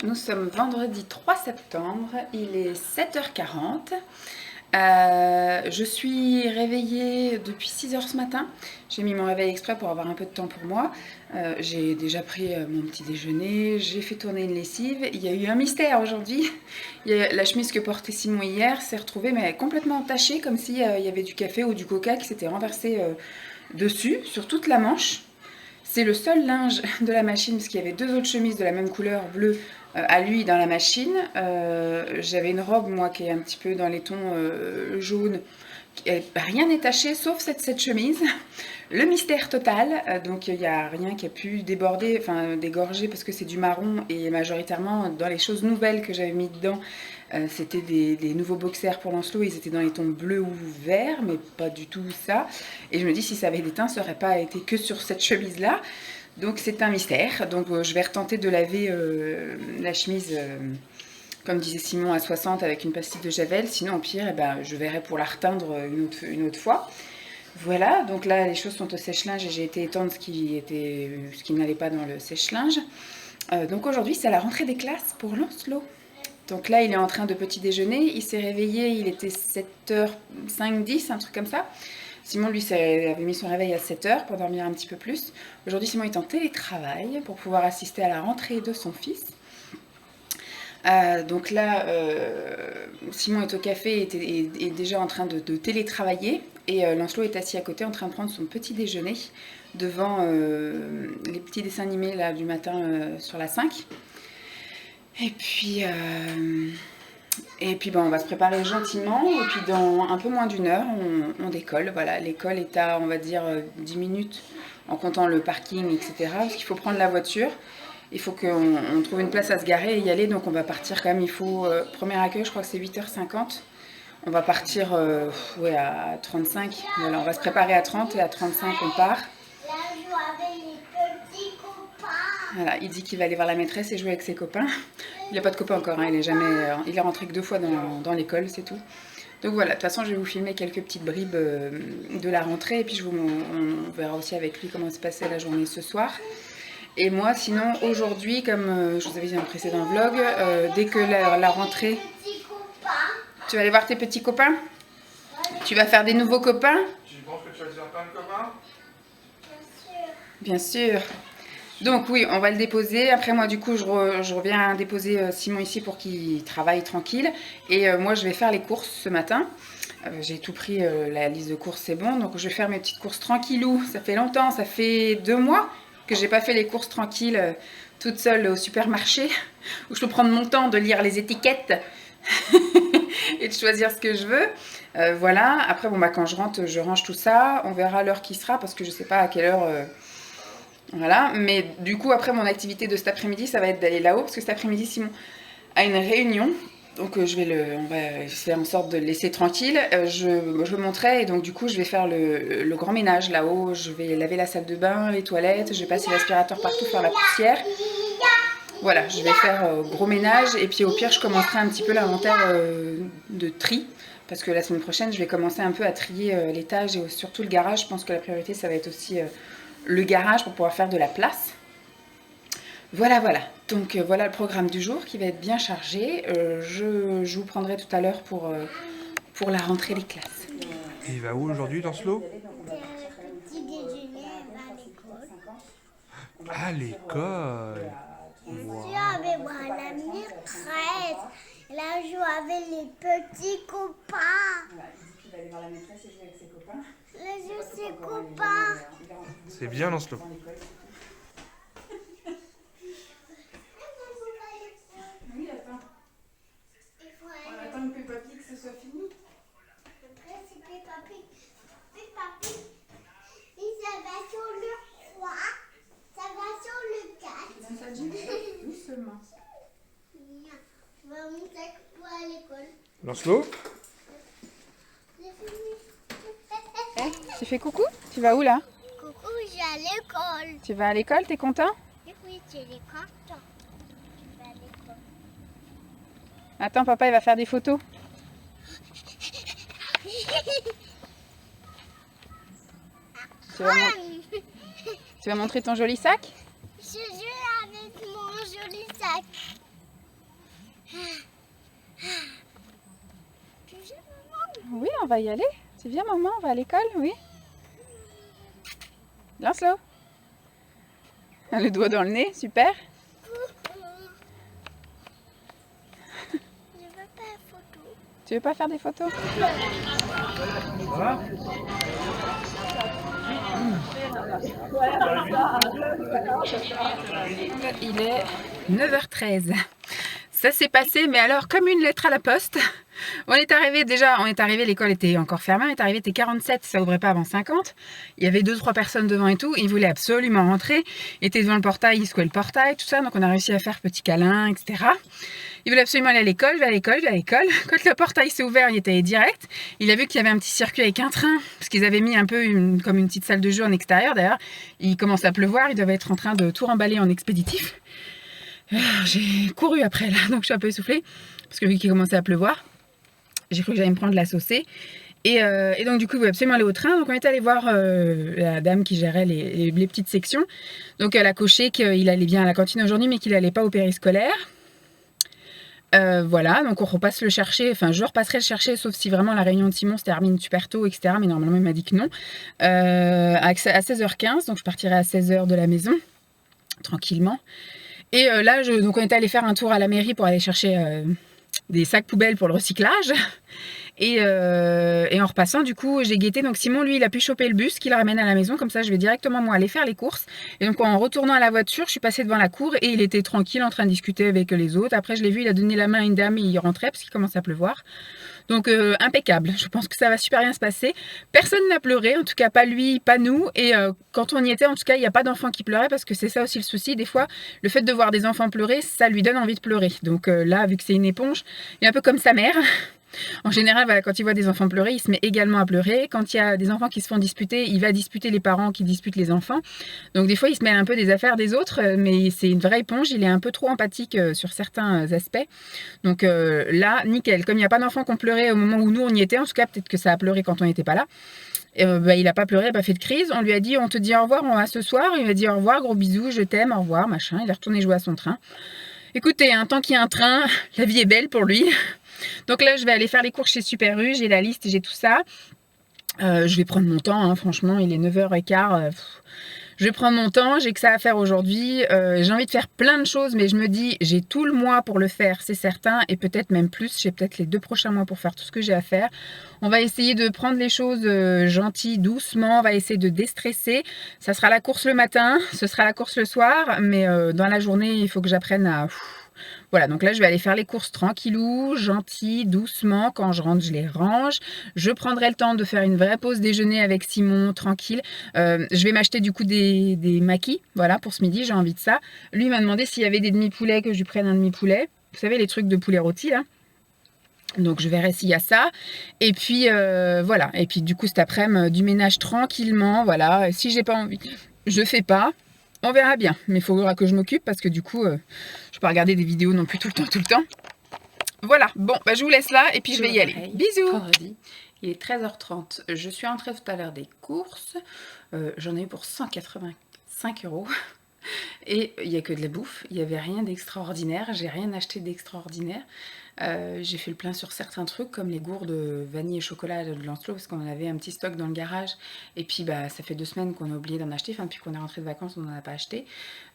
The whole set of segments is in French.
Nous sommes vendredi 3 septembre, il est 7h40. Je suis réveillée depuis 6h ce matin. J'ai mis mon réveil exprès pour avoir un peu de temps pour moi. J'ai déjà pris mon petit déjeuner, j'ai fait tourner une lessive. Il y a eu un mystère aujourd'hui. La chemise que portait Simon hier s'est retrouvée mais complètement tachée, comme s'il y avait du café ou du coca qui s'était renversé dessus, sur toute la manche. C'est le seul linge de la machine, parce qu'il y avait deux autres chemises de la même couleur bleue à lui dans la machine. J'avais une robe, moi, qui est un petit peu dans les tons jaunes. Rien n'est taché, sauf cette chemise. Le mystère total, donc il n'y a rien qui a pu déborder, enfin dégorger, parce que c'est du marron, et majoritairement, dans les choses nouvelles que j'avais mis dedans, c'était des nouveaux boxers pour Lancelot, ils étaient dans les tons bleus ou verts, mais pas du tout ça. Et je me dis, si ça avait été teint, ça n'aurait pas été que sur cette chemise-là. Donc c'est un mystère. Donc je vais retenter de laver la chemise, comme disait Simon, à 60 avec une pastille de Javel. Sinon, au pire, eh ben, je verrai pour la reteindre une autre fois. Voilà, donc là, les choses sont au sèche-linge et j'ai été étendre ce qui n'allait pas dans le sèche-linge. Donc aujourd'hui, c'est la rentrée des classes pour Lancelot. Donc là, il est en train de petit déjeuner. Il s'est réveillé, il était 7h05, 10, un truc comme ça. Simon, lui, avait mis son réveil à 7h pour dormir un petit peu plus. Aujourd'hui, Simon est en télétravail pour pouvoir assister à la rentrée de son fils. Donc là, Simon est au café et est déjà en train de télétravailler. Et Lancelot est assis à côté en train de prendre son petit déjeuner devant les petits dessins animés là, du matin sur la 5. Et puis bon, on va se préparer gentiment. Et puis dans un peu moins d'une heure, on décolle. Voilà, l'école est à, on va dire, 10 minutes en comptant le parking, etc. Parce qu'il faut prendre la voiture. Il faut qu'on trouve une place à se garer et y aller. Donc on va partir quand même. Il faut, premier accueil, je crois que c'est 8h50. On va partir ouais, à 35. Voilà, on va se préparer à 30 et à 35 on part. Voilà, il dit qu'il va aller voir la maîtresse et jouer avec ses copains. Il n'a pas de copains encore, hein, il est rentré que 2 fois dans l'école, c'est tout. Donc voilà, de toute façon, je vais vous filmer quelques petites bribes de la rentrée et puis on verra aussi avec lui comment se passait la journée ce soir. Et moi, sinon, aujourd'hui, comme je vous avais dit dans le précédent vlog, dès que la rentrée... Tu vas aller voir tes petits copains? Tu vas faire des nouveaux copains? Tu penses que tu vas te faire plein de copains? Bien sûr. Donc oui, on va le déposer. Après moi, du coup, je reviens déposer Simon ici pour qu'il travaille tranquille. Et moi, je vais faire les courses ce matin. J'ai tout pris, la liste de courses, c'est bon. Donc je vais faire mes petites courses tranquillou. Ça fait longtemps, ça fait 2 mois que j'ai pas fait les courses tranquilles toute seule au supermarché. Où je peux prendre mon temps de lire les étiquettes et de choisir ce que je veux. Voilà. Après, bon, bah, quand je rentre, je range tout ça. On verra l'heure qui sera parce que je sais pas à quelle heure... Voilà, mais du coup, après, mon activité de cet après-midi, ça va être d'aller là-haut, parce que cet après-midi, Simon a une réunion, donc on va faire en sorte de le laisser tranquille. Je le montrais, et donc du coup, je vais faire le grand ménage là-haut, je vais laver la salle de bain, les toilettes, je vais passer l'aspirateur partout, faire la poussière. Voilà, je vais faire gros ménage, et puis au pire, je commencerai un petit peu l'inventaire de tri, parce que la semaine prochaine, je vais commencer un peu à trier l'étage et surtout le garage. Je pense que la priorité, ça va être aussi... le garage pour pouvoir faire de la place. Voilà, voilà. Donc voilà le programme du jour qui va être bien chargé. Je vous prendrai tout à l'heure pour la rentrée des classes. Et il va où aujourd'hui, Lancelot? Petit déjeuner à l'école. À l'école. Je suis avec la maîtresse. Là, je joue avec les petits copains. Il va aller voir la maîtresse et jouer avec ses copains. Là, je joue ses copains. C'est bien, Lancelot. Oui, attends. On attend que Peppa Pig, que ce soit fini. Après, c'est Peppa Pig. Peppa Pig. Et ça va sur le 3. Ça va sur le 4. Ça dit doucement. Je vais monter toi à l'école. Lancelot? J'ai fini. Eh, tu fais coucou? Tu vas où là? Coucou, j'ai à l'école. Tu vas à l'école, t'es content? Oui, tu es content. Je vais à l'école. Attends, papa, il va faire des photos. Tu vas montrer ton joli sac? Je joue avec mon joli sac. on va y aller. Tu viens maman, on va à l'école, oui. Lance-le. Le doigt dans le nez, super. Je veux pas une photo. Tu veux pas faire des photos? Il est 9h13. Ça s'est passé, mais alors comme une lettre à la poste. On est arrivé, l'école était encore fermée, on est arrivé, était 47, ça ouvrait pas avant 50. Il y avait 2-3 personnes devant et tout, ils voulaient absolument rentrer. Ils étaient devant le portail, ils secouaient le portail, tout ça, donc on a réussi à faire petit câlin, etc. Il voulait absolument aller à l'école, je vais à l'école, je vais à l'école. Quand le portail s'est ouvert, il était direct. Il a vu qu'il y avait un petit circuit avec un train, parce qu'ils avaient mis un peu comme une petite salle de jeu en extérieur. D'ailleurs, il commence à pleuvoir, ils doivent être en train de tout remballer en expéditif. J'ai couru après là, donc je suis un peu essoufflée, parce que vu qu'il commençait à pleuvoir, j'ai cru que j'allais me prendre la saucée. Et donc du coup, il voulait absolument aller au train. Donc on est allé voir la dame qui gérait les petites sections. Donc elle a coché qu'il allait bien à la cantine aujourd'hui, mais qu'il n'allait pas au périscolaire. Voilà, donc on repasse le chercher, enfin je repasserai le chercher, sauf si vraiment la réunion de Simon se termine super tôt, etc. Mais normalement il m'a dit que non. À 16h15, donc je partirai à 16h de la maison, tranquillement. Et là, donc on est allé faire un tour à la mairie pour aller chercher des sacs poubelles pour le recyclage. Et en repassant, du coup, j'ai guetté. Donc Simon, lui, il a pu choper le bus qui le ramène à la maison. Comme ça, je vais directement, moi, aller faire les courses. Et donc, en retournant à la voiture, je suis passée devant la cour et il était tranquille en train de discuter avec les autres. Après, je l'ai vu, il a donné la main à une dame et il rentrait parce qu'il commence à pleuvoir. Donc, impeccable. Je pense que ça va super bien se passer. Personne n'a pleuré, en tout cas pas lui, pas nous. Et quand on y était, en tout cas, il n'y a pas d'enfants qui pleuraient parce que c'est ça aussi le souci. Des fois, le fait de voir des enfants pleurer, ça lui donne envie de pleurer. Donc là, vu que c'est une éponge, il est un peu comme sa mère. En général, voilà, quand il voit des enfants pleurer, il se met également à pleurer. Quand il y a des enfants qui se font disputer, il va disputer les parents qui disputent les enfants. Donc des fois, il se mêle un peu des affaires des autres, mais c'est une vraie éponge. Il est un peu trop empathique sur certains aspects. Donc là, nickel. Comme il n'y a pas d'enfants qui ont pleuré au moment où nous, on y était, en tout cas, peut-être que ça a pleuré quand on n'était pas là. Et, il n'a pas pleuré, pas fait de crise. On lui a dit, on te dit au revoir, on va ce soir. Il m'a dit au revoir, gros bisous, je t'aime, au revoir, machin. Il est retourné jouer à son train. Écoutez, tant qu'il y a un train, la vie est belle pour lui. Donc là, je vais aller faire les courses chez Super U, j'ai la liste, j'ai tout ça. Je vais prendre mon temps, hein, franchement, il est 9h15. Je vais prendre mon temps, j'ai que ça à faire aujourd'hui. J'ai envie de faire plein de choses, mais je me dis, j'ai tout le mois pour le faire, c'est certain, et peut-être même plus. J'ai peut-être les 2 prochains mois pour faire tout ce que j'ai à faire. On va essayer de prendre les choses gentilles, doucement. On va essayer de déstresser. Ça sera la course le matin, ce sera la course le soir, mais dans la journée, il faut que j'apprenne à... Voilà, donc là, je vais aller faire les courses tranquillou, gentil, doucement. Quand je rentre, je les range. Je prendrai le temps de faire une vraie pause déjeuner avec Simon, tranquille. Je vais m'acheter du coup des maquis, voilà, pour ce midi, j'ai envie de ça. Lui m'a demandé s'il y avait des demi-poulets, que je lui prenne un demi-poulet. Vous savez, les trucs de poulet rôti, là. Donc je verrai s'il y a ça. Et puis voilà. Et puis du coup cet après-midi, du ménage tranquillement. Voilà. Si j'ai pas envie, je fais pas. On verra bien. Mais il faudra que je m'occupe parce que du coup, je ne peux pas regarder des vidéos non plus tout le temps. Voilà. Bon, bah, je vous laisse là et puis je vais y aller. Bisous. Vendredi. Il est 13h30. Je suis entrée tout à l'heure des courses. J'en ai eu pour 185 €. Et il n'y a que de la bouffe, il n'y avait rien d'extraordinaire, j'ai rien acheté d'extraordinaire. J'ai fait le plein sur certains trucs comme les gourdes vanille et chocolat de Lancelot parce qu'on en avait un petit stock dans le garage et puis bah ça fait 2 semaines qu'on a oublié d'en acheter, enfin depuis qu'on est rentré de vacances on n'en a pas acheté.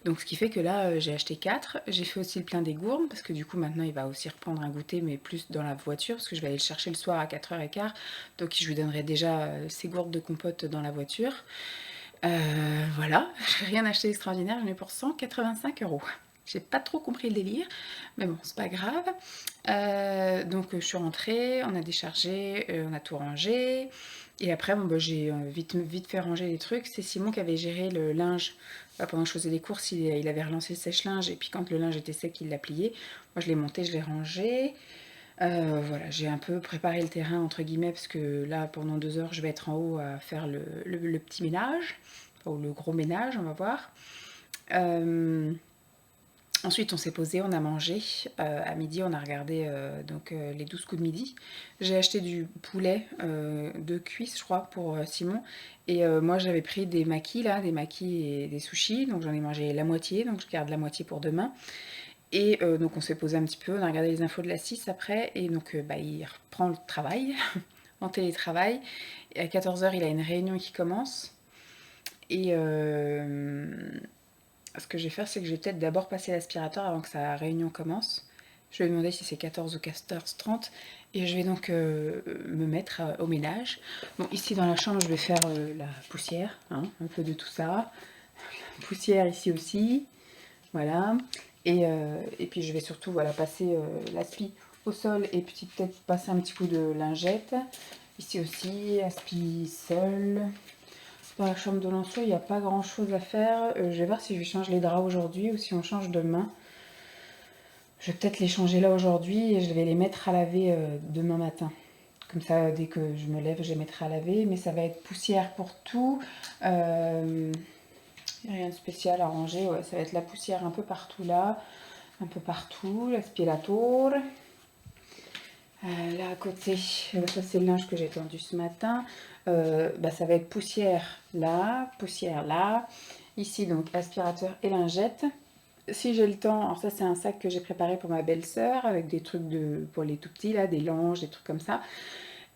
Donc ce qui fait que là j'ai acheté 4, j'ai fait aussi le plein des gourdes parce que du coup maintenant il va aussi reprendre un goûter mais plus dans la voiture parce que je vais aller le chercher le soir à 4h15, donc je lui donnerai déjà ses gourdes de compote dans la voiture. Voilà, j'ai rien acheté d'extraordinaire, j'en ai pour 185 €. J'ai pas trop compris le délire, mais bon, c'est pas grave. Donc je suis rentrée, on a déchargé, on a tout rangé. Et après, bon, bah, j'ai vite fait ranger les trucs. C'est Simon qui avait géré le linge. Pendant que je faisais les courses, il avait relancé le sèche-linge. Et puis quand le linge était sec, il l'a plié. Moi, je l'ai monté, je l'ai rangé. Voilà, j'ai un peu préparé le terrain entre guillemets parce que là pendant 2 heures je vais être en haut à faire le petit ménage, ou le gros ménage, on va voir. Ensuite on s'est posé, on a mangé, à midi on a regardé les 12 coups de midi. J'ai acheté du poulet de cuisse je crois pour Simon et moi j'avais pris des maquis là, des maquis et des sushis, donc j'en ai mangé la moitié, donc je garde la moitié pour demain. Et donc on s'est posé un petit peu, on a regardé les infos de la 6 après, et donc il reprend le travail. en télétravail. Et à 14 h, il a une réunion qui commence. Et ce que je vais faire, c'est que je vais peut-être d'abord passer l'aspirateur avant que sa réunion commence. Je vais lui demander si c'est 14 ou 14h30 et je vais donc me mettre au ménage. Bon, ici dans la chambre, je vais faire la poussière, hein, un peu de tout ça. Poussière ici aussi, voilà. Et puis je vais surtout voilà, passer l'aspi au sol et puis peut-être passer un petit coup de lingette. Ici aussi, aspi seul. Dans la chambre de Lancelot, il n'y a pas grand chose à faire. Je vais voir si je change les draps aujourd'hui ou si on change demain. Je vais peut-être les changer là aujourd'hui et je vais les mettre à laver demain matin. Comme ça, dès que je me lève, je les mettrai à laver. Mais ça va être poussière pour tout. Rien de spécial à ranger. Ouais, ça va être la poussière un peu partout là. Un peu partout. L'aspirateur. Là à côté, ça c'est le linge que j'ai tendu ce matin. Ça va être poussière là. Ici donc aspirateur et lingette. Si j'ai le temps, alors ça c'est un sac que j'ai préparé pour ma belle-sœur avec des trucs pour les tout petits là, des langes, des trucs comme ça.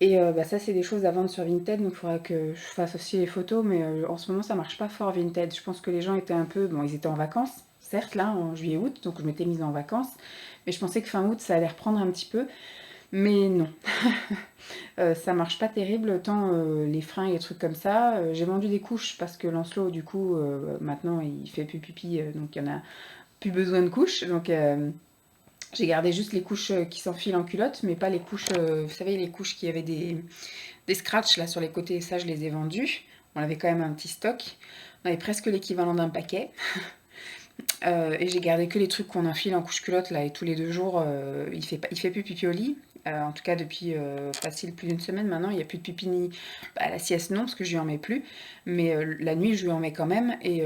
Et ça c'est des choses à vendre sur Vinted, donc il faudra que je fasse aussi les photos, mais en ce moment ça marche pas fort Vinted. Je pense que les gens étaient un peu, bon ils étaient en vacances, certes là en juillet-août, donc je m'étais mise en vacances, mais je pensais que fin août ça allait reprendre un petit peu, mais non. Ça marche pas terrible, autant les fringues et trucs comme ça. J'ai vendu des couches parce que Lancelot du coup maintenant il fait plus pipi, donc il y en a plus besoin de couches, donc j'ai gardé juste les couches qui s'enfilent en culotte, mais pas les couches, vous savez, les couches qui avaient des scratchs là sur les côtés, ça je les ai vendues. On avait quand même un petit stock, on avait presque l'équivalent d'un paquet. Et j'ai gardé que les trucs qu'on enfile en couche culotte là, et tous les 2 jours, il fait plus pipi au lit. En tout cas depuis facile plus d'une semaine maintenant, il n'y a plus de pipi ni à la sieste non parce que je lui en mets plus, mais la nuit je lui en mets quand même et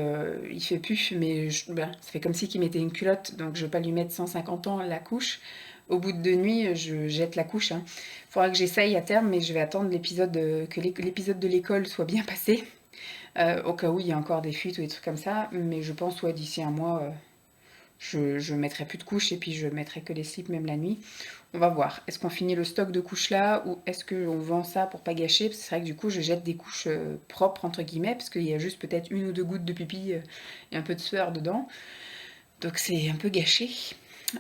il fait plus, mais ça fait comme si qu'il mettait une culotte, donc je vais pas lui mettre 150 ans la couche. Au bout de 2 nuits, je jette la couche, hein. Faudra que j'essaye à terme, mais je vais attendre que l'épisode de l'école soit bien passé, au cas où il y a encore des fuites ou des trucs comme ça, mais je pense ouais, d'ici un mois, je mettrai plus de couches et puis je mettrai que les slips même la nuit. On va voir. Est-ce qu'on finit le stock de couches là ou est-ce qu'on vend ça pour pas gâcher? Parce que c'est vrai que du coup je jette des couches propres entre guillemets parce qu'il y a juste peut-être 1 ou 2 gouttes de pipi et un peu de sueur dedans. Donc c'est un peu gâché.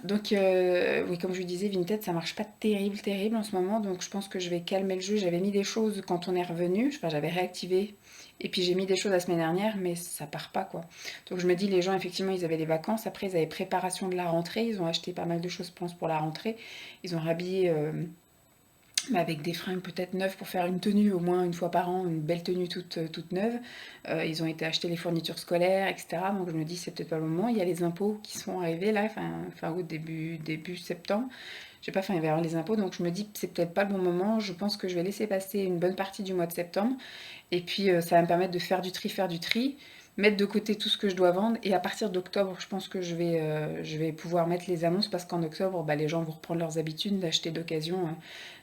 Donc oui, comme je vous disais, Vinted ça marche pas terrible en ce moment, donc je pense que je vais calmer le jeu. J'avais mis des choses quand on est revenu, enfin, j'avais réactivé et puis j'ai mis des choses la semaine dernière, mais ça part pas quoi. Donc je me dis les gens effectivement ils avaient des vacances, après ils avaient préparation de la rentrée, ils ont acheté pas mal de choses je pense pour la rentrée, ils ont rhabillé avec des fringues peut-être neuves pour faire une tenue au moins une fois par an, une belle tenue toute neuve. Ils ont été acheter les fournitures scolaires, etc. Donc je me dis c'est peut-être pas le moment. Il y a les impôts qui sont arrivés là, fin août, début septembre. J'ai pas, il va y avoir les impôts, donc je me dis c'est peut-être pas le bon moment. Je pense que je vais laisser passer une bonne partie du mois de septembre. Et puis ça va me permettre de faire du tri, mettre de côté tout ce que je dois vendre. Et à partir d'octobre, je pense que je vais pouvoir mettre les annonces parce qu'en octobre, les gens vont reprendre leurs habitudes d'acheter d'occasion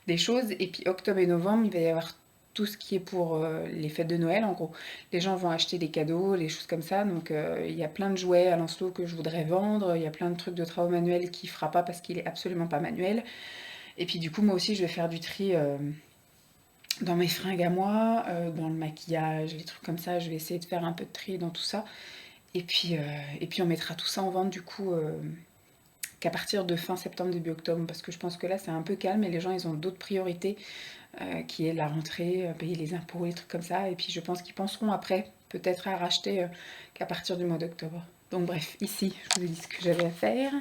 des choses. Et puis octobre et novembre, il va y avoir tout ce qui est pour les fêtes de Noël en gros. Les gens vont acheter des cadeaux, des choses comme ça. Donc il y a plein de jouets à Lancelot que je voudrais vendre. Il y a plein de trucs de travaux manuels qu'il ne fera pas parce qu'il est absolument pas manuel. Et puis du coup, moi aussi, je vais faire du tri dans mes fringues à moi, dans le maquillage, les trucs comme ça. Je vais essayer de faire un peu de tri dans tout ça. Et puis on mettra tout ça en vente du coup qu'à partir de fin septembre, début octobre. Parce que je pense que là, c'est un peu calme et les gens, ils ont d'autres priorités qui est la rentrée, payer les impôts, les trucs comme ça. Et puis je pense qu'ils penseront après peut-être à racheter qu'à partir du mois d'octobre. Donc bref, ici, je vous ai dit ce que j'avais à faire.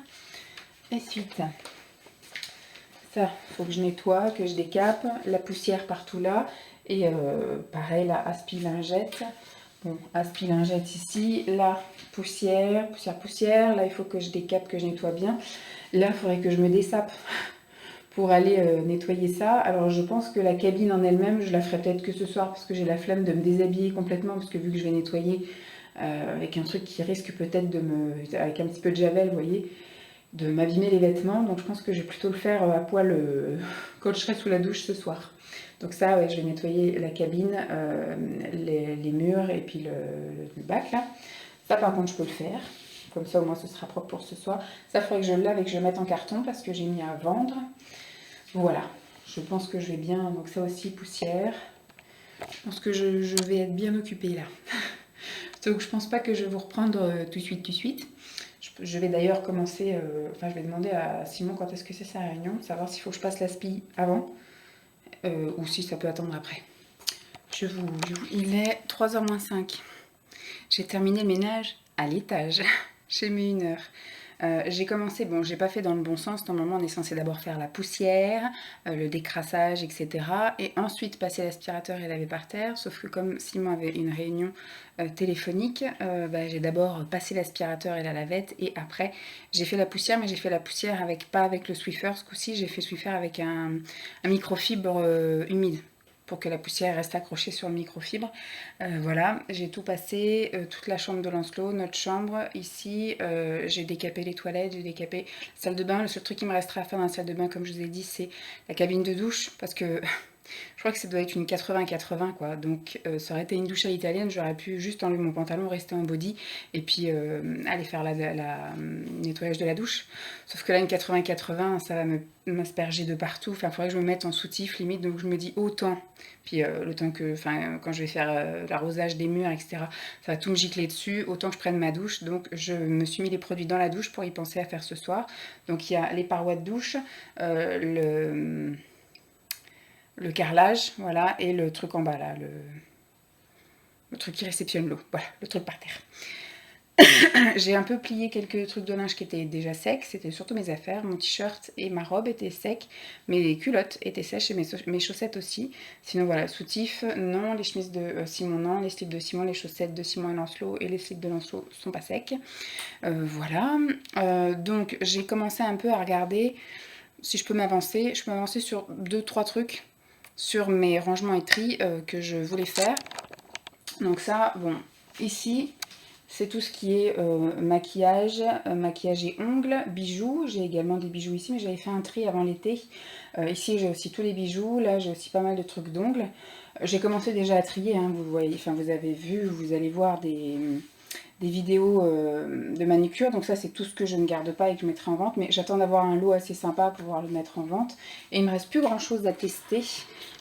Ensuite, ça, faut que je nettoie, que je décape, la poussière partout là. Et pareil, la aspi-lingette. Bon, aspi-lingette ici, là, poussière. Là, il faut que je décape, que je nettoie bien. Là, il faudrait que je me dessape pour aller nettoyer ça. Alors, je pense que la cabine en elle-même, je la ferai peut-être que ce soir parce que j'ai la flemme de me déshabiller complètement parce que vu que je vais nettoyer avec un truc qui risque peut-être avec un petit peu de javel, vous voyez, de m'abîmer les vêtements. Donc, je pense que je vais plutôt le faire à poil quand je serai sous la douche ce soir. Donc ça, ouais, je vais nettoyer la cabine, les murs et puis le bac là. Ça par contre je peux le faire. Comme ça au moins ce sera propre pour ce soir. Ça, il faudrait que je le lave et que je le mette en carton parce que j'ai mis à vendre. Voilà. je pense que je vais bien, donc ça aussi poussière. Je pense que je vais être bien occupée là. Donc je pense pas que je vais vous reprendre tout de suite. Je vais d'ailleurs commencer, enfin je vais demander à Simon quand est-ce que c'est sa réunion, savoir s'il faut que je passe l'aspi avant ou si ça peut attendre après. Il est 3h moins 5. J'ai terminé le ménage à l'étage. J'ai mis 1 heure. J'ai commencé, bon, j'ai pas fait dans le bon sens. Normalement, on est censé d'abord faire la poussière, le décrassage, etc. Et ensuite passer l'aspirateur et laver par terre. Sauf que comme Simon avait une réunion téléphonique, j'ai d'abord passé l'aspirateur et la lavette. Et après, j'ai fait la poussière, mais j'ai fait la poussière pas avec le Swiffer. Ce coup-ci, j'ai fait Swiffer avec un microfibre humide, pour que la poussière reste accrochée sur le microfibre. Voilà, j'ai tout passé, toute la chambre de Lancelot, notre chambre, ici, j'ai décapé les toilettes, j'ai décapé la salle de bain. Le seul truc qui me restera à faire dans la salle de bain, comme je vous ai dit, c'est la cabine de douche, parce que je crois que ça doit être une 80-80, quoi. Donc ça aurait été une douche à l'italienne, j'aurais pu juste enlever mon pantalon, rester en body, et puis aller faire la nettoyage de la douche. Sauf que là, une 80-80, ça va m'asperger de partout. Enfin, il faudrait que je me mette en soutif, limite. Donc je me dis autant. Puis le temps que, enfin, quand je vais faire l'arrosage des murs, etc., ça va tout me gicler dessus. Autant que je prenne ma douche. Donc je me suis mis les produits dans la douche pour y penser à faire ce soir. Donc il y a les parois de douche, le carrelage, voilà, et le truc en bas là, le truc qui réceptionne l'eau, voilà, le truc par terre. J'ai un peu plié quelques trucs de linge qui étaient déjà secs, c'était surtout mes affaires, mon t-shirt et ma robe étaient secs, mes culottes étaient sèches et mes chaussettes aussi. Sinon voilà, soutif, non, les chemises de Simon, non, les slips de Simon, les chaussettes de Simon et Lancelot et les slips de Lancelot sont pas secs. Voilà, donc j'ai commencé un peu à regarder si je peux m'avancer. Je peux m'avancer sur 2-3 trucs sur mes rangements et tri que je voulais faire. Donc ça, bon, ici, c'est tout ce qui est maquillage et ongles, bijoux. J'ai également des bijoux ici, mais j'avais fait un tri avant l'été. Ici, j'ai aussi tous les bijoux. Là, j'ai aussi pas mal de trucs d'ongles. J'ai commencé déjà à trier, hein, vous voyez, enfin, vous avez vu, vous allez voir des vidéos de manucure. Donc ça, c'est tout ce que je ne garde pas et que je mettrai en vente. Mais j'attends d'avoir un lot assez sympa pour pouvoir le mettre en vente. Et il me reste plus grand chose à tester.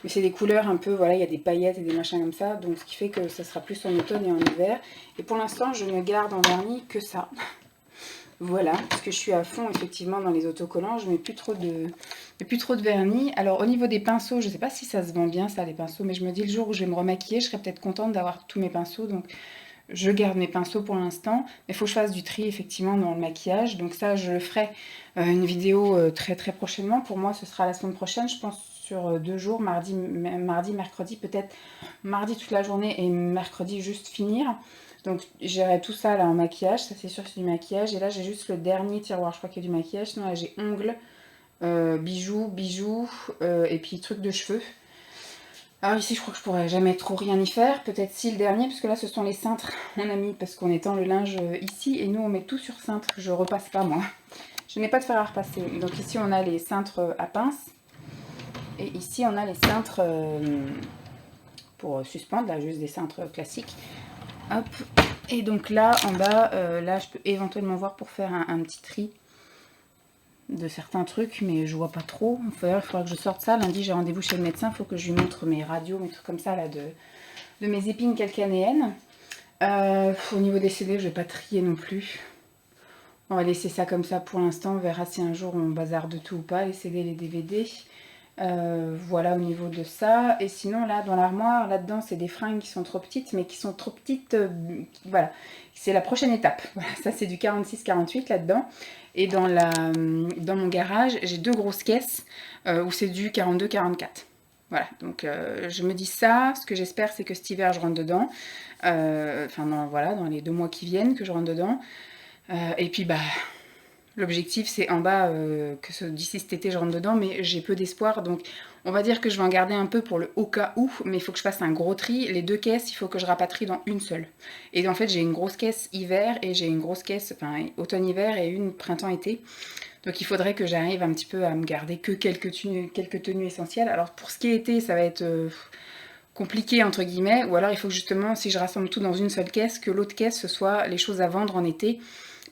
Mais c'est des couleurs un peu, voilà, il y a des paillettes et des machins comme ça. Donc ce qui fait que ça sera plus en automne et en hiver. Et pour l'instant, je ne garde en vernis que ça. Voilà, parce que je suis à fond effectivement dans les autocollants. Je mets plus trop de vernis. Alors au niveau des pinceaux, je ne sais pas si ça se vend bien ça, les pinceaux. Mais je me dis le jour où je vais me remaquiller, je serai peut-être contente d'avoir tous mes pinceaux. Donc je garde mes pinceaux pour l'instant, mais il faut que je fasse du tri effectivement dans le maquillage. Donc ça, je ferai une vidéo très très prochainement. Pour moi, ce sera la semaine prochaine, je pense sur 2 jours, mardi, mercredi, peut-être mardi toute la journée et mercredi juste finir. Donc j'irai tout ça là en maquillage, ça c'est sûr que c'est du maquillage. Et là j'ai juste le dernier tiroir, je crois qu'il y a du maquillage. Sinon là j'ai ongles, bijoux et puis trucs de cheveux. Alors ici, je crois que je pourrais jamais trop rien y faire. Peut-être si le dernier, parce que là, ce sont les cintres. On a mis, parce qu'on étend le linge ici, et nous, on met tout sur cintre. Je repasse pas, moi. Je n'ai pas de fer à repasser. Donc ici, on a les cintres à pince. Et ici, on a les cintres pour suspendre, là, juste des cintres classiques. Hop. Et donc là, en bas, là, je peux éventuellement voir pour faire un petit tri de certains trucs, mais je vois pas trop. Il faudra que je sorte ça. Lundi, j'ai rendez-vous chez le médecin. Il faut que je lui montre mes radios, mes trucs comme ça, là, de mes épines calcanéennes. Au niveau des CD, je vais pas trier non plus. On va laisser ça comme ça pour l'instant. On verra si un jour on bazarde tout ou pas, les CD, les DVD. Voilà au niveau de ça. Et sinon, là, dans l'armoire, là-dedans, c'est des fringues qui sont trop petites, mais qui sont trop petites. Voilà, c'est la prochaine étape. Voilà, ça, c'est du 46-48 là-dedans. Et dans mon garage, j'ai 2 grosses caisses où c'est du 42-44. Voilà, donc je me dis ça. Ce que j'espère, c'est que cet hiver, je rentre dedans. Enfin, voilà, dans les 2 mois qui viennent, que je rentre dedans. Et puis, bah, l'objectif, c'est en bas que d'ici cet été, je rentre dedans. Mais j'ai peu d'espoir. Donc, on va dire que je vais en garder un peu pour le au cas où. Mais il faut que je fasse un gros tri. Les 2 caisses, il faut que je rapatrie dans une seule. Et en fait, j'ai une grosse caisse hiver et j'ai une grosse caisse, enfin, automne-hiver et une printemps-été. Donc il faudrait que j'arrive un petit peu à me garder que quelques tenues essentielles. Alors pour ce qui est été, ça va être compliqué entre guillemets. Ou alors il faut que justement, si je rassemble tout dans une seule caisse, que l'autre caisse, ce soit les choses à vendre en été.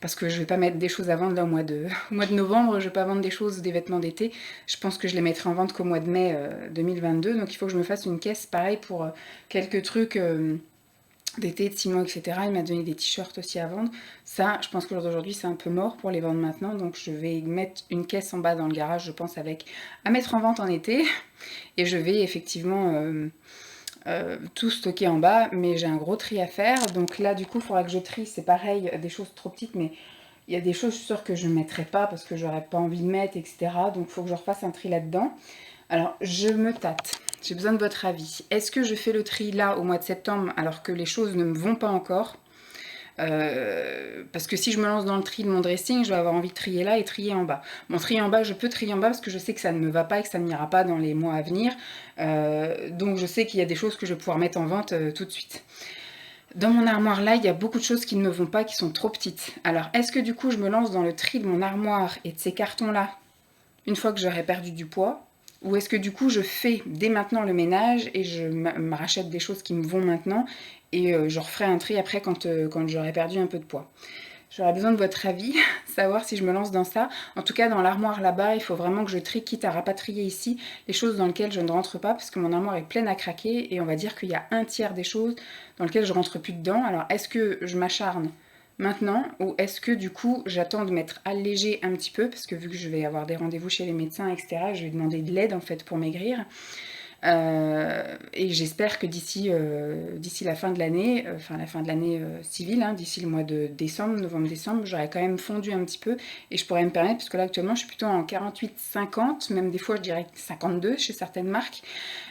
parce que je vais pas mettre des choses à vendre là au mois de novembre, je vais pas vendre des choses, des vêtements d'été. Je pense que je les mettrai en vente qu'au mois de mai 2022. Donc il faut que je me fasse une caisse, pareil pour quelques trucs d'été, de 6 mois, etc. Il m'a donné des t-shirts aussi à vendre. Ça, je pense que d'aujourd'hui, c'est un peu mort pour les vendre maintenant. Donc je vais mettre une caisse en bas dans le garage, je pense, avec à mettre en vente en été. Et je vais effectivement tout stocker en bas, mais j'ai un gros tri à faire. Donc là, du coup, il faudra que je trie. C'est pareil, des choses trop petites, mais il y a des choses, je suis sûre que je ne mettrai pas parce que j'aurais pas envie de mettre, etc. Donc il faut que je refasse un tri là-dedans. Alors, je me tâte. J'ai besoin de votre avis. Est-ce que je fais le tri là au mois de septembre alors que les choses ne me vont pas encore? Parce que si je me lance dans le tri de mon dressing, je vais avoir envie de trier là et trier en bas. Mon tri en bas, je peux trier en bas parce que je sais que ça ne me va pas et que ça n'ira pas dans les mois à venir. Donc je sais qu'il y a des choses que je vais pouvoir mettre en vente tout de suite. Dans mon armoire là, il y a beaucoup de choses qui ne me vont pas, qui sont trop petites. Alors est-ce que du coup je me lance dans le tri de mon armoire et de ces cartons là une fois que j'aurai perdu du poids? Ou est-ce que du coup je fais dès maintenant le ménage et je me rachète des choses qui me vont maintenant et je referai un tri après quand j'aurai perdu un peu de poids? J'aurais besoin de votre avis, savoir si je me lance dans ça. En tout cas, dans l'armoire là-bas, il faut vraiment que je trie, quitte à rapatrier ici les choses dans lesquelles je ne rentre pas, parce que mon armoire est pleine à craquer, et on va dire qu'il y a un tiers des choses dans lesquelles je rentre plus dedans. Alors, est-ce que je m'acharne maintenant, ou est-ce que du coup, j'attends de m'être allégée un petit peu, parce que vu que je vais avoir des rendez-vous chez les médecins, etc., je vais demander de l'aide, en fait, pour maigrir. Et j'espère que d'ici la fin de l'année, enfin la fin de l'année civile, hein, d'ici le mois de décembre, novembre-décembre, j'aurai quand même fondu un petit peu et je pourrais me permettre, parce que là actuellement je suis plutôt en 48-50, même des fois je dirais 52 chez certaines marques,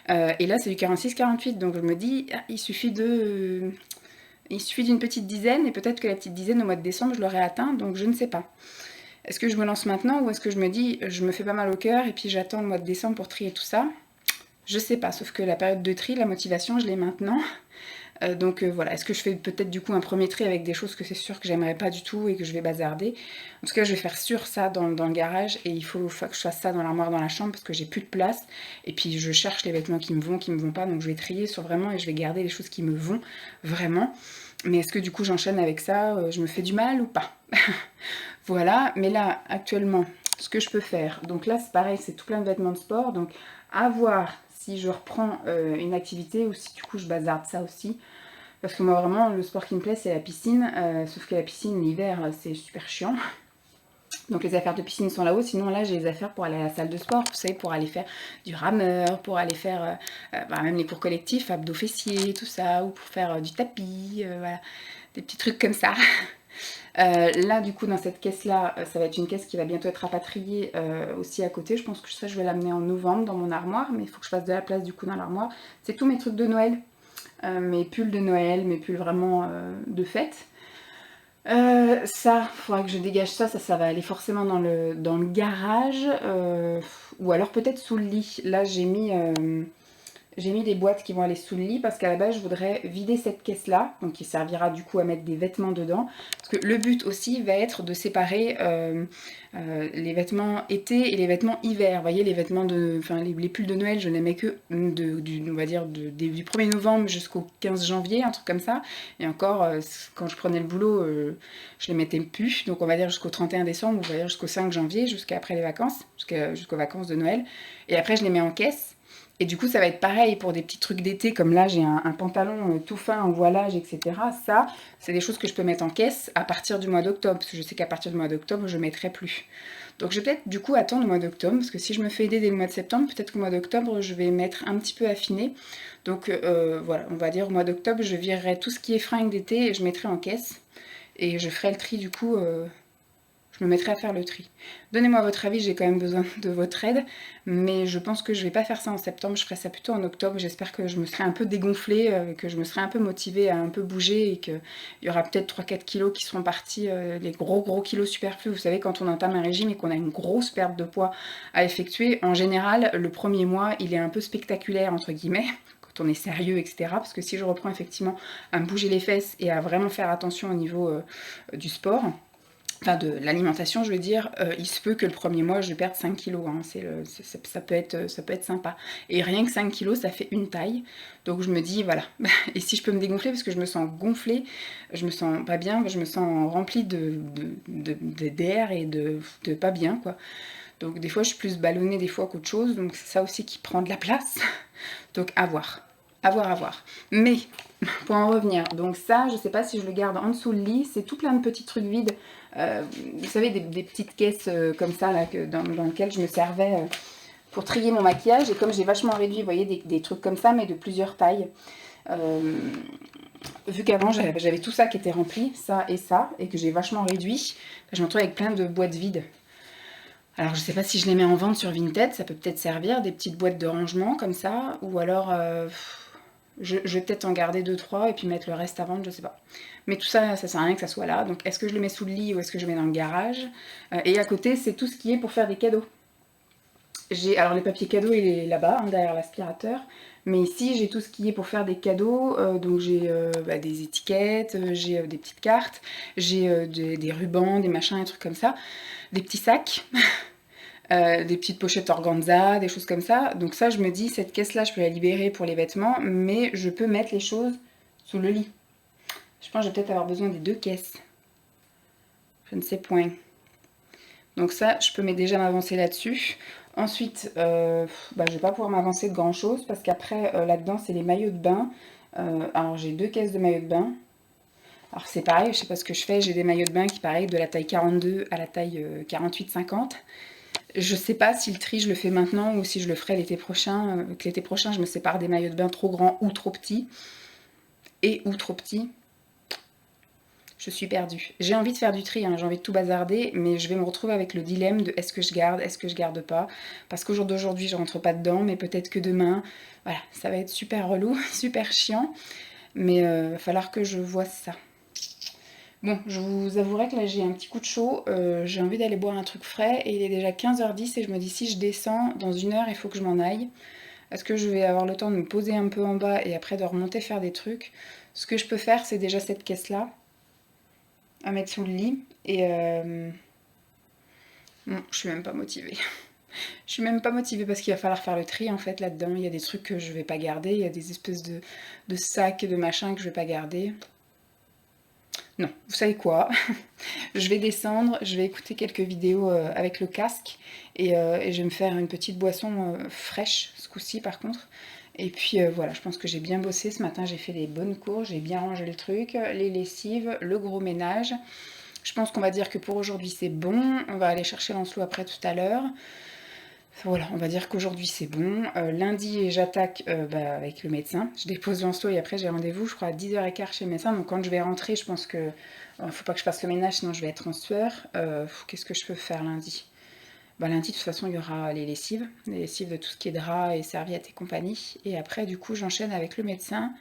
et là c'est du 46-48, donc je me dis il suffit d'une petite dizaine, et peut-être que la petite dizaine au mois de décembre je l'aurai atteint, donc je ne sais pas. Est-ce que je me lance maintenant ou est-ce que je me dis je me fais pas mal au cœur et puis j'attends le mois de décembre pour trier tout ça? Je sais pas, sauf que la période de tri, la motivation, je l'ai maintenant. Donc voilà, est-ce que je fais peut-être du coup un premier tri avec des choses que c'est sûr que j'aimerais pas du tout et que je vais bazarder? En tout cas, je vais faire sûr ça dans le garage et il faut que je fasse ça dans l'armoire dans la chambre parce que j'ai plus de place. Et puis je cherche les vêtements qui me vont pas, donc je vais trier sur vraiment et je vais garder les choses qui me vont vraiment. Mais est-ce que du coup j'enchaîne avec ça? Je me fais du mal ou pas? Voilà, mais là actuellement, ce que je peux faire, donc là c'est pareil, c'est tout plein de vêtements de sport, donc à voir si je reprends une activité ou si du coup je bazarde ça aussi. Parce que moi vraiment le sport qui me plaît c'est la piscine, sauf que la piscine l'hiver c'est super chiant. Donc les affaires de piscine sont là-haut, sinon là j'ai les affaires pour aller à la salle de sport, vous savez, pour aller faire du rameur, pour aller faire même les cours collectifs, abdos fessiers, tout ça, ou pour faire du tapis, voilà, des petits trucs comme ça. Là du coup dans cette caisse là, ça va être une caisse qui va bientôt être rapatriée aussi à côté. Je pense que ça je vais l'amener en novembre dans mon armoire, mais il faut que je fasse de la place du coup dans l'armoire. C'est tous mes trucs de Noël, mes pulls de Noël, mes pulls vraiment de fête. Ça, il faudra que je dégage ça, ça va aller forcément dans le garage, ou alors peut-être sous le lit. Là j'ai mis des boîtes qui vont aller sous le lit parce qu'à la base je voudrais vider cette caisse là, donc qui servira du coup à mettre des vêtements dedans, parce que le but aussi va être de séparer les vêtements été et les vêtements hiver. Vous voyez, les vêtements les pulls de Noël, je n'aimais que on va dire du 1er novembre jusqu'au 15 janvier, un truc comme ça, et encore quand je prenais le boulot je les mettais plus, donc on va dire jusqu'au 31 décembre, on va dire jusqu'au 5 janvier, jusqu'à après les vacances, jusqu'aux vacances de Noël, et après je les mets en caisse. Et du coup, ça va être pareil pour des petits trucs d'été, comme là, j'ai un pantalon tout fin en voilage, etc. Ça, c'est des choses que je peux mettre en caisse à partir du mois d'octobre, parce que je sais qu'à partir du mois d'octobre, je ne mettrai plus. Donc, je vais peut-être, du coup, attendre le mois d'octobre, parce que si je me fais aider dès le mois de septembre, peut-être qu'au mois d'octobre, je vais mettre un petit peu affiné. Donc, voilà, on va dire au mois d'octobre, je virerai tout ce qui est fringues d'été et je mettrai en caisse. Et je ferai le tri, du coup... je me mettrai à faire le tri. Donnez-moi votre avis, j'ai quand même besoin de votre aide, mais je pense que je vais pas faire ça en septembre, je ferai ça plutôt en octobre. J'espère que je me serai un peu dégonflée, que je me serai un peu motivée à un peu bouger et qu'il y aura peut-être 3-4 kilos qui seront partis, les gros kilos superflus. Vous savez, quand on entame un régime et qu'on a une grosse perte de poids à effectuer, en général, le premier mois, il est un peu spectaculaire, entre guillemets, quand on est sérieux, etc. Parce que si je reprends effectivement à me bouger les fesses et à vraiment faire attention au niveau du sport, enfin de l'alimentation, je veux dire, il se peut que le premier mois, je perde 5 kilos. Hein, ça peut être sympa. Et rien que 5 kilos, ça fait une taille. Donc je me dis, voilà. Et si je peux me dégonfler, parce que je me sens gonflée, je me sens pas bien, je me sens remplie d'air et de pas bien, quoi. Donc des fois, je suis plus ballonnée des fois qu'autre chose. Donc c'est ça aussi qui prend de la place. Donc à voir. À voir. Mais, pour en revenir, donc ça, je sais pas si je le garde en dessous le lit. C'est tout plein de petits trucs vides. Vous savez, des petites caisses comme ça, là, dans lesquelles je me servais pour trier mon maquillage. Et comme j'ai vachement réduit, vous voyez, des trucs comme ça, mais de plusieurs tailles. Vu qu'avant, j'avais tout ça qui était rempli, ça, et que j'ai vachement réduit, je me retrouve avec plein de boîtes vides. Alors, je sais pas si je les mets en vente sur Vinted, ça peut peut-être servir, des petites boîtes de rangement comme ça, ou alors... je vais peut-être en garder 2-3 et puis mettre le reste à vendre, je sais pas. Mais tout ça, ça sert à rien que ça soit là. Donc est-ce que je le mets sous le lit ou est-ce que je le mets dans le garage? Et à côté, c'est tout ce qui est pour faire des cadeaux. Alors les papiers cadeaux, il est là-bas, hein, derrière l'aspirateur. Mais ici, j'ai tout ce qui est pour faire des cadeaux. Donc j'ai des étiquettes, j'ai des petites cartes, j'ai des rubans, des machins, des trucs comme ça. Des petits sacs. Des petites pochettes organza, des choses comme ça. Donc ça, je me dis, cette caisse-là, je peux la libérer pour les vêtements, mais je peux mettre les choses sous le lit. Je pense que je vais peut-être avoir besoin des 2 caisses. Je ne sais point. Donc ça, je peux déjà m'avancer là-dessus. Ensuite, je vais pas pouvoir m'avancer de grand-chose, parce qu'après, là-dedans, c'est les maillots de bain. Alors, j'ai 2 caisses de maillots de bain. Alors c'est pareil, je sais pas ce que je fais. J'ai des maillots de bain qui, pareil, de la taille 42 à la taille 48-50. Je sais pas si le tri je le fais maintenant ou si je le ferai l'été prochain. Que l'été prochain je me sépare des maillots de bain trop grands ou trop petits. Ou trop petits. Je suis perdue. J'ai envie de faire du tri, hein, j'ai envie de tout bazarder, mais je vais me retrouver avec le dilemme de est-ce que je garde pas. Parce qu'au jour d'aujourd'hui je rentre pas dedans, mais peut-être que demain, voilà, ça va être super relou, super chiant. Mais il va falloir que je vois ça. Bon, je vous avouerai que là j'ai un petit coup de chaud, j'ai envie d'aller boire un truc frais et il est déjà 15h10 et je me dis si je descends, dans 1 heure il faut que je m'en aille. Est-ce que je vais avoir le temps de me poser un peu en bas et après de remonter faire des trucs? Ce que je peux faire c'est déjà cette caisse là, à mettre sous le lit et... Non, je suis même pas motivée. Je suis même pas motivée parce qu'il va falloir faire le tri en fait là-dedans. Il y a des trucs que je vais pas garder, il y a des espèces de sacs et de machins que je vais pas garder. Non, vous savez quoi? Je vais descendre, je vais écouter quelques vidéos avec le casque et je vais me faire une petite boisson fraîche ce coup-ci par contre. Et puis voilà, je pense que j'ai bien bossé ce matin, j'ai fait des bonnes courses, j'ai bien rangé le truc, les lessives, le gros ménage. Je pense qu'on va dire que pour aujourd'hui c'est bon, on va aller chercher Lancelot après tout à l'heure. Voilà, on va dire qu'aujourd'hui c'est bon. Lundi, j'attaque avec le médecin. Je dépose Lancelot et après j'ai rendez-vous, je crois, à 10h15 chez le médecin. Donc quand je vais rentrer, je pense que... faut pas que je fasse le ménage, sinon je vais être en sueur. Qu'est-ce que je peux faire lundi? Lundi, de toute façon, il y aura les lessives de tout ce qui est drap et serviettes et compagnie. Et après, du coup, j'enchaîne avec le médecin.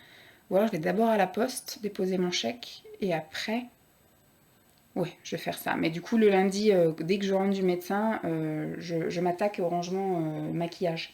Ou alors, je vais d'abord à la poste déposer mon chèque. Et après... Ouais, je vais faire ça. Mais du coup, le lundi, dès que je rentre du médecin, je m'attaque au rangement maquillage.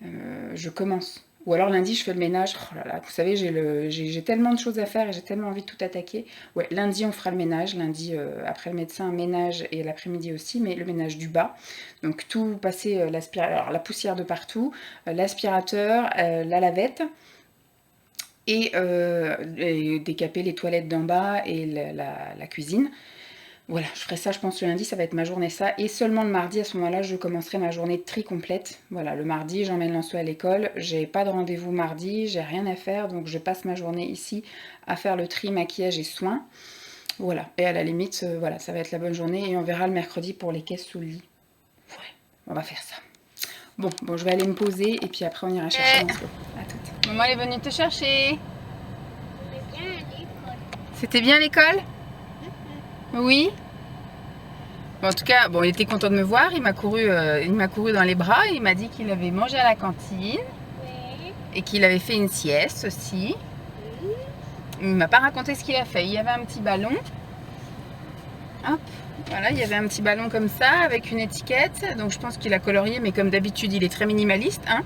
Je commence. Ou alors lundi, je fais le ménage. Oh là là, vous savez, j'ai tellement de choses à faire et j'ai tellement envie de tout attaquer. Ouais, lundi, on fera le ménage. Lundi, après le médecin, ménage et l'après-midi aussi, mais le ménage du bas. Donc tout passer l'aspirateur, alors la poussière de partout, l'aspirateur, la lavette. Et décaper les toilettes d'en bas et la cuisine. Voilà, je ferai ça, je pense, le lundi, ça va être ma journée ça. Et seulement le mardi, à ce moment-là, je commencerai ma journée de tri complète. Voilà, le mardi, j'emmène Lancelot à l'école. J'ai pas de rendez-vous mardi, j'ai rien à faire. Donc, je passe ma journée ici à faire le tri, maquillage et soins. Voilà, et à la limite, voilà, ça va être la bonne journée. Et on verra le mercredi pour les caisses sous le lit. Ouais, on va faire ça. Bon, je vais aller me poser et puis après, on ira chercher Lancelot. À toutes. Maman est venue te chercher. C'était bien à l'école? Oui. Bon, en tout cas, il était content de me voir. Il m'a couru dans les bras. Il m'a dit qu'il avait mangé à la cantine. Oui. Et qu'il avait fait une sieste aussi. Oui. Il m'a pas raconté ce qu'il a fait. Il y avait un petit ballon. Hop. Voilà, il y avait un petit ballon comme ça avec une étiquette. Donc je pense qu'il a colorié, mais comme d'habitude, il est très minimaliste. Hein.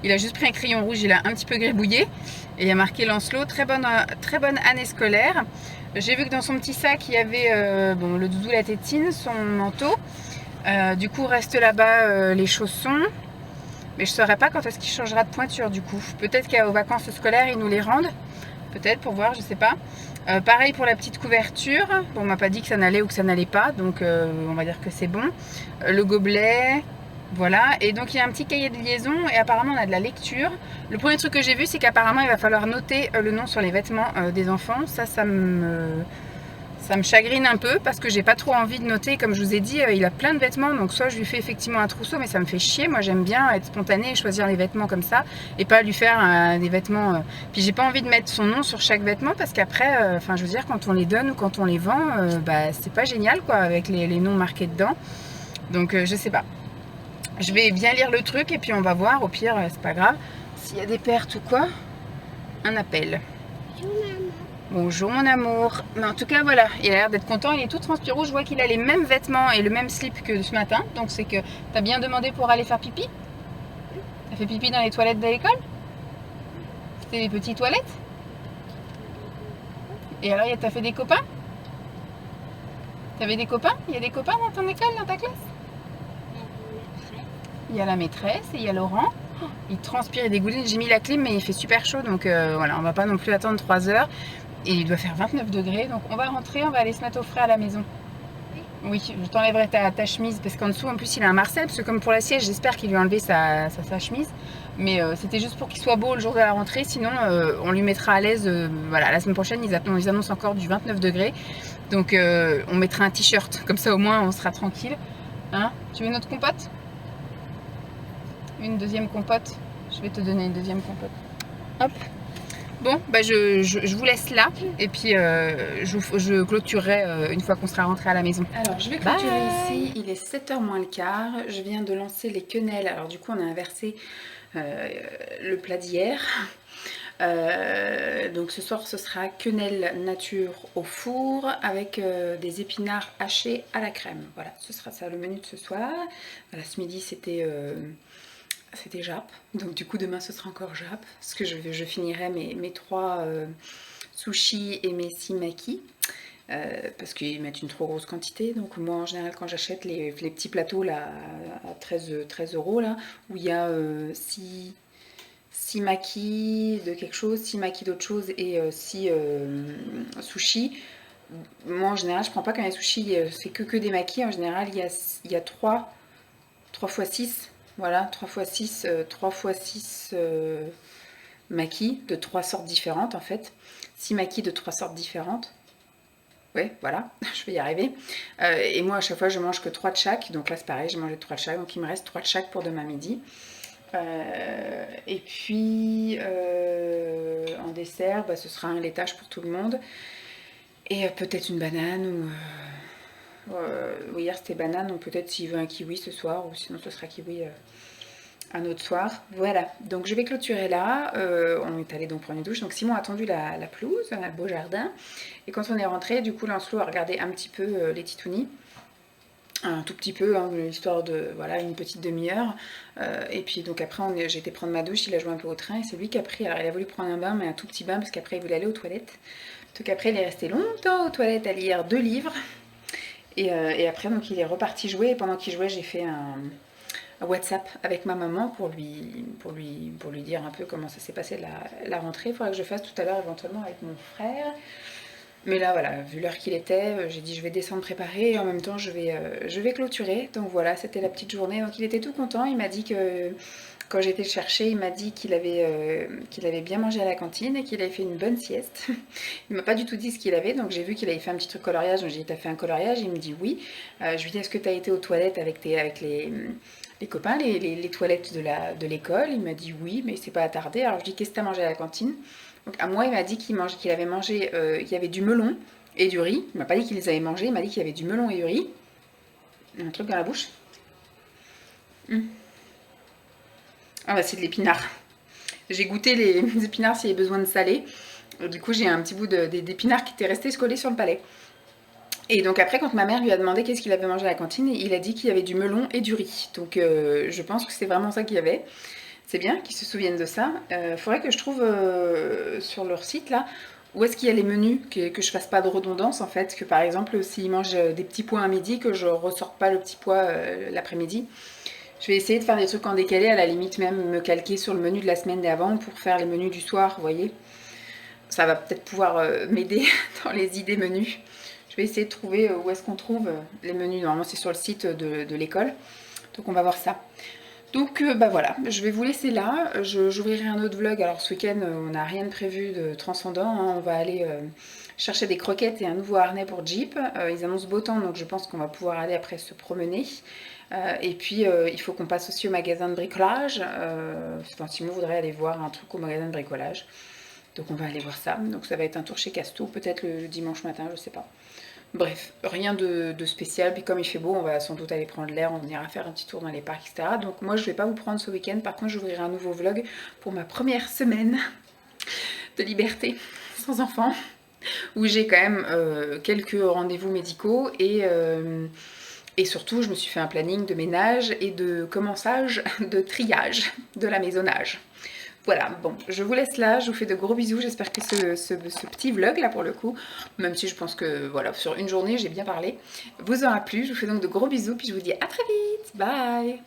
Il a juste pris un crayon rouge, il a un petit peu gribouillé. Et il y a marqué Lancelot, très bonne année scolaire. J'ai vu que dans son petit sac, il y avait bon, le doudou, la tétine, son manteau. Du coup, reste là-bas les chaussons. Mais je ne saurais pas quand est-ce qu'il changera de pointure du coup. Peut-être qu'aux vacances scolaires, ils nous les rendent. Peut-être, pour voir, je sais pas. Pareil pour la petite couverture. Bon, on m'a pas dit que ça n'allait ou que ça n'allait pas. Donc, on va dire que c'est bon. Le gobelet. Voilà, et donc il y a un petit cahier de liaison et apparemment on a de la lecture. Le premier truc que j'ai vu, c'est qu'apparemment il va falloir noter le nom sur les vêtements des enfants. Ça me chagrine un peu parce que j'ai pas trop envie de noter. Comme je vous ai dit, il a plein de vêtements, donc soit je lui fais effectivement un trousseau, mais ça me fait chier. Moi j'aime bien être spontanée et choisir les vêtements comme ça et pas lui faire des vêtements. Puis j'ai pas envie de mettre son nom sur chaque vêtement parce qu'après, enfin je veux dire, quand on les donne ou quand on les vend, bah c'est pas génial quoi avec les noms marqués dedans. Donc je sais pas. Je vais bien lire le truc et puis on va voir, au pire, c'est pas grave. S'il y a des pertes ou quoi, un appel. Bonjour mon amour. Mais en tout cas, voilà, il a l'air d'être content. Il est tout transpirant. Je vois qu'il a les mêmes vêtements et le même slip que ce matin. Donc c'est que t'as bien demandé pour aller faire pipi. T'as fait pipi dans les toilettes de l'école? C'était les petites toilettes? Et alors, t'as fait des copains? T'avais des copains? Il y a des copains dans ton école, dans ta classe? Il y a la maîtresse et il y a Laurent. Il transpire et dégouline. J'ai mis la clim mais il fait super chaud donc voilà, on va pas non plus attendre 3 heures. Et il doit faire 29 degrés donc on va rentrer, on va aller se mettre au frais à la maison. Oui, je t'enlèverai ta chemise parce qu'en dessous en plus il a un Marcel parce que comme pour la siège j'espère qu'il lui a enlevé sa chemise. Mais c'était juste pour qu'il soit beau le jour de la rentrée, sinon on lui mettra à l'aise. Voilà, la semaine prochaine ils annoncent encore du 29 degrés. Donc on mettra un t-shirt, comme ça au moins on sera tranquille. Hein? Tu veux notre compote? Une deuxième compote. Je vais te donner une deuxième compote. Hop. Bon, bah je vous laisse là. Et puis je clôturerai une fois qu'on sera rentré à la maison. Alors je vais clôturer ici. Il est 7h moins le quart. Je viens de lancer les quenelles. Alors du coup on a inversé le plat d'hier. Donc ce soir ce sera quenelle nature au four avec des épinards hachés à la crème. Voilà, ce sera ça le menu de ce soir. Voilà, ce midi c'était Jap, donc du coup demain ce sera encore Jap, parce que je finirai mes 3 sushis et mes 6 makis, parce qu'ils mettent une trop grosse quantité. Donc moi en général quand j'achète les petits plateaux là à 13 € là, où il y a 6 makis de quelque chose, 6 makis d'autre chose et 6 sushis. Moi en général je prends pas quand il y a sushis, c'est que des makis. En général il y a 3 x 6. Voilà, 3 x 6 makis de 3 sortes différentes en fait. 6 makis de 3 sortes différentes. Ouais, voilà, je vais y arriver. Et moi à chaque fois je mange que 3 de chaque. Donc là c'est pareil, j'ai mangé 3 de chaque. Donc il me reste 3 de chaque pour demain midi. Et puis en dessert, bah, ce sera un laitage pour tout le monde. Et peut-être une banane ou... hier c'était banane, donc peut-être s'il veut un kiwi ce soir, ou sinon ce sera kiwi un autre soir. Voilà, donc je vais clôturer là. On est allé donc prendre une douche. Donc Simon a attendu la pelouse, on a le beau jardin. Et quand on est rentré, du coup Lancelot a regardé un petit peu les titounis. Un tout petit peu, hein, histoire de, voilà, une petite demi-heure. Et puis donc après j'ai été prendre ma douche, il a joué un peu au train et c'est lui qui a pris, alors il a voulu prendre un bain, mais un tout petit bain parce qu'après il voulait aller aux toilettes. Donc après il est resté longtemps aux toilettes à lire 2 livres. Et après donc il est reparti jouer et pendant qu'il jouait j'ai fait un WhatsApp avec ma maman pour lui dire un peu comment ça s'est passé la rentrée. Il faudrait que je fasse tout à l'heure éventuellement avec mon frère. Mais là voilà, vu l'heure qu'il était, j'ai dit je vais descendre préparer et en même temps je vais clôturer. Donc voilà, c'était la petite journée. Donc il était tout content, il m'a dit que quand j'étais le chercher, il m'a dit qu'il avait bien mangé à la cantine et qu'il avait fait une bonne sieste. Il m'a pas du tout dit ce qu'il avait, donc j'ai vu qu'il avait fait un petit truc coloriage. Donc j'ai dit t'as fait un coloriage? Il me dit oui. Je lui dis est-ce que t'as été aux toilettes avec les copains, les toilettes de l'école? Il m'a dit oui, mais c'est pas attardé. Alors je dis qu'est-ce que t'as mangé à la cantine? Donc à moi il m'a dit qu'il avait mangé, qu'il y avait du melon et du riz. Il m'a pas dit qu'il les avait mangés, il m'a dit qu'il y avait du melon et du riz. Un truc dans la bouche. Ah bah c'est de l'épinard. J'ai goûté les épinards s'il y avait besoin de salé. Du coup j'ai un petit bout d'épinard qui était resté collé sur le palais. Et donc après quand ma mère lui a demandé qu'est-ce qu'il avait mangé à la cantine, il a dit qu'il y avait du melon et du riz. Donc je pense que c'est vraiment ça qu'il y avait. C'est bien qu'ils se souviennent de ça. Faudrait que je trouve sur leur site là où est-ce qu'il y a les menus, que je fasse pas de redondance en fait, que par exemple s'ils mangent des petits pois à midi, que je ressorte pas le petit pois l'après-midi. Je vais essayer de faire des trucs en décalé, à la limite même me calquer sur le menu de la semaine d'avant pour faire les menus du soir, vous voyez. Ça va peut-être pouvoir m'aider dans les idées menus. Je vais essayer de trouver où est-ce qu'on trouve les menus. Normalement c'est sur le site de l'école, donc on va voir ça. Donc bah voilà, je vais vous laisser là, j'ouvrirai un autre vlog. Alors ce week-end on n'a rien de prévu de transcendant, hein. On va aller chercher des croquettes et un nouveau harnais pour Jeep. Ils annoncent beau temps donc je pense qu'on va pouvoir aller après se promener. Et puis il faut qu'on passe aussi au magasin de bricolage. Enfin, Simon voudrait aller voir un truc au magasin de bricolage. Donc on va aller voir ça. Donc ça va être un tour chez Casto, peut-être le dimanche matin, je sais pas. Bref, rien de spécial, puis comme il fait beau, on va sans doute aller prendre l'air, on ira faire un petit tour dans les parcs, etc. Donc moi je vais pas vous prendre ce week-end, par contre j'ouvrirai un nouveau vlog pour ma première semaine de liberté sans enfant, où j'ai quand même quelques rendez-vous médicaux et surtout je me suis fait un planning de ménage et de commençage, de triage, de la maisonnage. Voilà, bon, je vous laisse là, je vous fais de gros bisous, j'espère que ce petit vlog là pour le coup, même si je pense que voilà, sur une journée j'ai bien parlé, vous aura plu, je vous fais donc de gros bisous, puis je vous dis à très vite, bye.